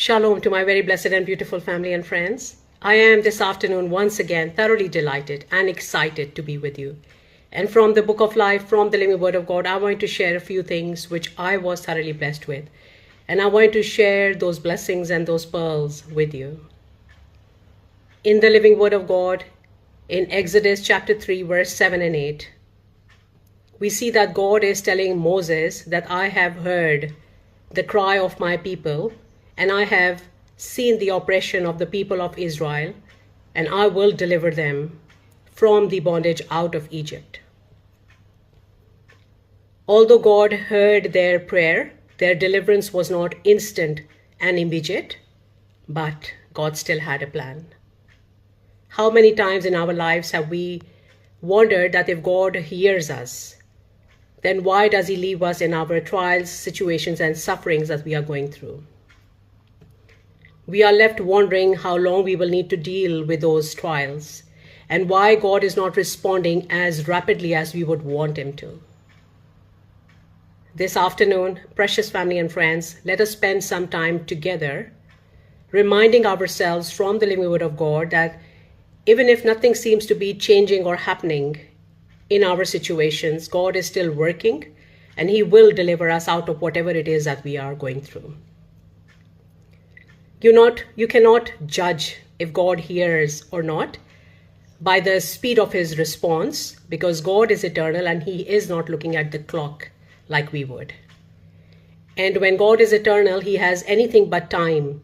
Shalom to my very blessed and beautiful family and friends. I am this afternoon once again thoroughly delighted and excited to be with you. And from the Book of Life, from the Living Word of God, I want to share a few things which I was thoroughly blessed with. And I want to share those blessings and those pearls with you. In the Living Word of God, in Exodus chapter 3, verse 7 and 8, we see that God is telling Moses that I have heard the cry of my people, and I have seen the oppression of the people of Israel, and I will deliver them from the bondage out of Egypt. Although God heard their prayer, their deliverance was not instant and immediate, but God still had a plan. How many times in our lives have we wondered that if God hears us, then why does He leave us in our trials, situations, and sufferings that we are going through? We are left wondering how long we will need to deal with those trials and why God is not responding as rapidly as we would want Him to. This afternoon, precious family and friends, let us spend some time together reminding ourselves from the living Word of God that even if nothing seems to be changing or happening in our situations, God is still working and He will deliver us out of whatever it is that we are going through. You cannot judge if God hears or not by the speed of His response, because God is eternal and He is not looking at the clock like we would. And when God is eternal, He has anything but time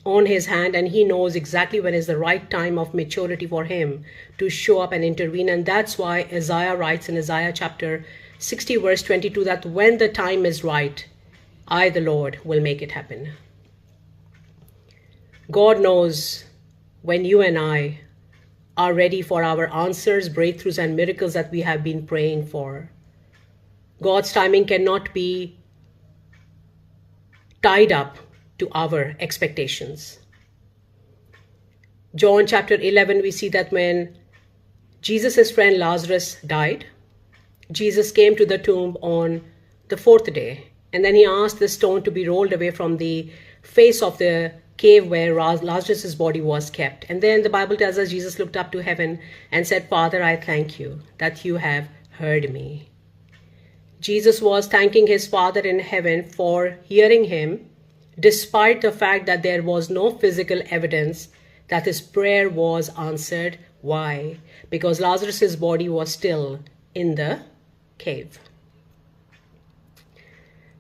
on His hand, and He knows exactly when is the right time of maturity for Him to show up and intervene. And that's why Isaiah writes in Isaiah chapter 60 verse 22 that when the time is right, I, the Lord, will make it happen. God knows when you and I are ready for our answers, breakthroughs, and miracles that we have been praying for. God's timing cannot be tied up to our expectations. John chapter 11, we see that when Jesus' friend Lazarus died, Jesus came to the tomb on the fourth day, and then He asked the stone to be rolled away from the face of the cave where Lazarus' body was kept. And then the Bible tells us Jesus looked up to heaven and said, Father, I thank you that you have heard me. Jesus was thanking His Father in heaven for hearing Him, despite the fact that there was no physical evidence that His prayer was answered. Why? Because Lazarus' body was still in the cave.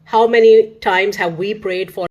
How many times have we prayed for